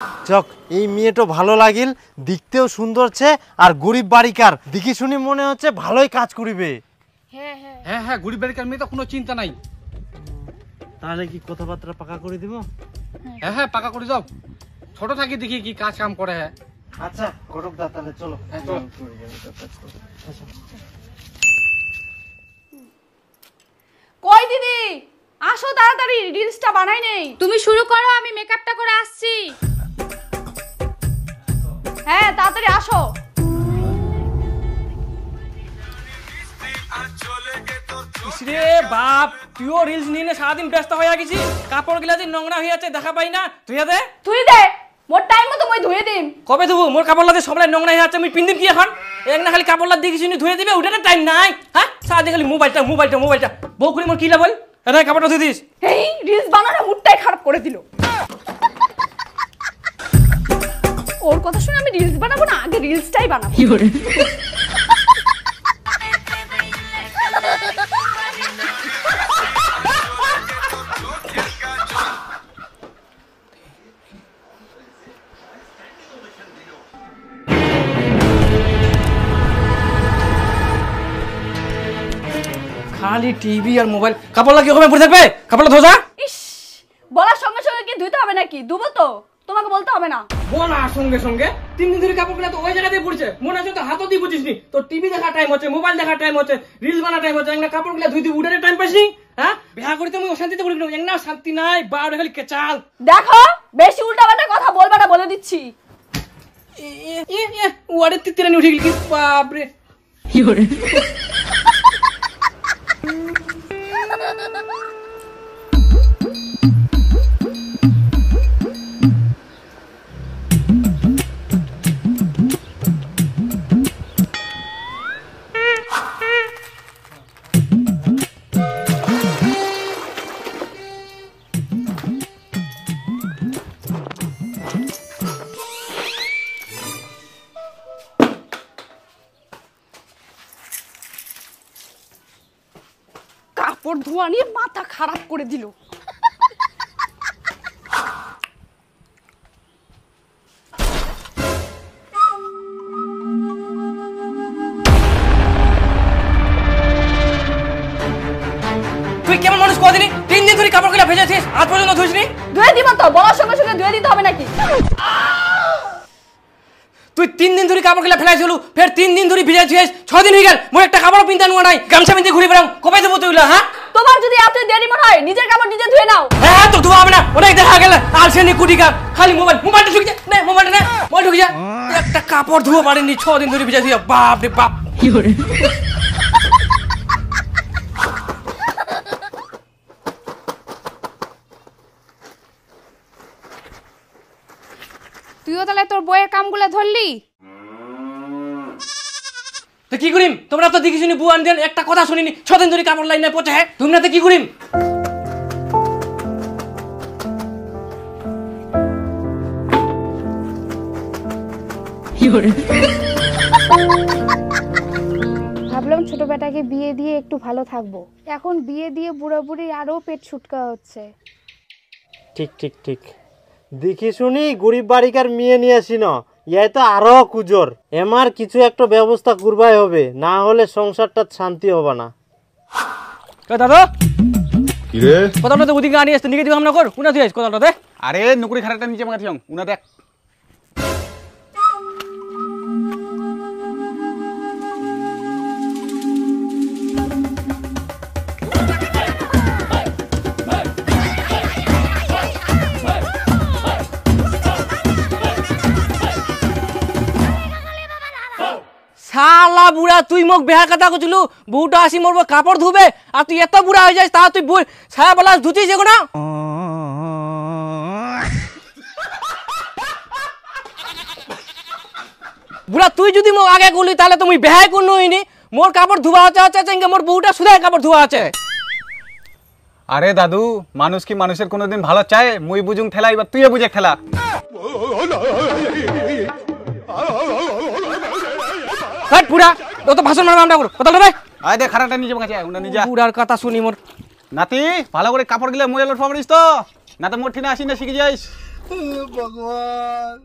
চক এই মেয়েটা ভালো লাগিল, দেখতেও সুন্দর ছে আর গরিব বাড়িকার, দেখি শুনি মনে হচ্ছে ভালোই কাজ করিবে। হ্যাঁ হ্যাঁ হ্যাঁ হ্যাঁ, গরিব বাড়িকার মেয়ে তো কোনো চিন্তা নাই। তাহলে কি কথাবার্তা পাকা করে দিব? হ্যাঁ হ্যাঁ পাকা করে যাও, ছোট থাকি দেখি কি কাজ কাম করে। হ্যাঁ আচ্ছা ঘটক দা তাহলে চলো। কই দিদি আসো তাড়াতাড়ি, রিলসটা বানাই নেই। তুমি শুরু করো, আমি মেকআপটা করে আসছি। হ্যাঁ তাড়াতাড়ি আসো। রে বাপ, তুইও রিলস নিয়ে সারাদিন ব্যস্ত হয়ে গেছিস, কাপড় গিলা যে নোংরা হয়ে আছে দেখা পাই না, তুই দে তুই দে, মোর টাইম মতো মই ধুয়ে দিম। কবে ধুবো? মোর কাপড় লাগে সবলাই নোংরা হয়ে আছে, আমি পিন্দিম কি এখন? এক না খালি কাপড় লাগ দেখিস ধুয়ে দিবে, ওটার টাইম নাই। হ্যাঁ সারাদিন খালি মোবাইলটা মোবাইলটা মোবাইলটা, বউ করি মোর কি লাভ? এটা কাপড়টা ধুয়ে দিস। এই রিলস বানানো মুডটাই খারাপ করে দিল। ওর কথা শুনে আমি রিলস বানাবো না, আগে রিলসটাই বানাবো। খালি টিভি আর মোবাইল, কাপড় লাগে ওখানে পড়ে থাকবে, কাপড়টা ধোজা। ইস, বলার সঙ্গে সঙ্গে কি ধুইতে হবে নাকি? দুবো তো, তোমাকে বলতে হবে না। বলা সঙ্গে সঙ্গে 3 দিন ধরে কাপড়গুলো তো ওই জায়গাতেই পড়ছে, মনে হচ্ছে তো হাতও দিয়ে বুঝিস নি। তো টিভি দেখা টাইম হচ্ছে, মোবাইল দেখা টাইম হচ্ছে, রিলস বানা টাইম হচ্ছে, একটা কাপড়গুলো ধুই দিই উঠানোর টাইম পাইছি। হ্যাঁ বিয়া করিতে আমি অশান্তিতে পড়ি না, একটা শান্তি নাই, বাড়ে খালি কেচাল। দেখো বেশি উল্টাপাল্টা কথা বলবা না, বলে দিচ্ছি। ওয়ারে তিতিরানি উঠে গেল কি, বাপরে। কাপড় ধোয়া নিয়ে মাথা খারাপ করে দিল। তুই কেমন মানুষ কদিনই 3 দিন ধরে কাপড়গুলো ভেজেছিস, আজ পর্যন্ত ধুইসনি? ধুয়ে দিব তো, বলার সঙ্গে সঙ্গে ধুয়ে দিতে হবে নাকি? তুই 3 দিন ধরে কাপড়গুলো ফেলাইছিলু, ফের 3 দিন ধরে ভিজাইছিস, 6 দিন হয়ে গেল, মোর একটা কাপড় পিনতে নুয়া নাই, গামছা পিনতে ঘুরে বেড়াও, কবে দেবো তুইগুলো? হ্যাঁ তোমার যদি এত দেরি মনে হয়, নিজের কাপড় নিজে ধুয়ে নাও। হ্যাঁ তো ধোয়া হবে না, অনেক দেখা গেল আলসেনি কুটিকা, খালি মোবাইলটা ঢুকে যা, নে মোবাইলটা নে, মোবাইল ঢুকে যা। একটা কাপড় ধুয়া পারেনি, 6 দিন ধরে ভিজাইছিস, বাপ রে বাপ। কি করে তুইও তাহলে তোর বইয়ের কামগুলো ধরলি? তো কি করিম? তোমরা তো দেখি শুনি বুয়ান দেন, একটা কথা শুনিনি, 6 দিন ধরে কাপড় লাইনে পচে। হ্যাঁ তোমরা তো কি করিম? ভাবলাম ছোট বেটাকে বিয়ে দিয়ে একটু ভালো থাকবো, এখন বিয়ে দিয়ে বুড়া বুড়ি আরো পেট ছুটকা হচ্ছে। ঠিক ঠিক ঠিক, দেখি শুনি গরিব বাড়িকার মেয়ে নিয়ে আসি না, ইয়াই তো আরো কুজোর। এমার কিছু একটা ব্যবস্থা করবাই হবে, না হলে সংসারটা শান্তি হবে না। দাদা কি রে? কথাটা তো ওদিকে আনিয়ে আসতে, নিগেটিভ ভাবনা কর, উনা তুই কথাটা দে। আরে নুকুরি খারাটা নিচে মাগাছি উনা দেখ। শালা বুড়া, তুই মোক বেহা কথা কইছিলু বউটা আসি মরবো কাপড় ধুবে, আর তুই এত বুড়া হয়ে যাস, তা তুই ছায়া বলা ধুতিস এগো না। বুড়া তুই যদি মোক আগে কইলি তাহলে তুমি বেহাই কোন হইনি, মোর কাপড় ধোয়া আছে, মোর বউটা সুদাই কাপড় ধোয়া আছে। আরে দাদু, মানুষ কি মানুষের কোনোদিন ভালো চায়? মুই বুঝুং ঠেলা, এবার তুইও বুঝে ঠেলা। হাট বুড়া, তো ভাষণ মারবা আমরা করো কথা বলবে। আয় দে খারাটা নিচে মাগাছি উনা নিজা। বুড়ার কথা শুনি মোর নাতি ভালো করে কাপড় গিলা মুয়ে লট পাবড়িস তো, না তো মোর ঠিনা আসি না শিখে যাইস। ভগবান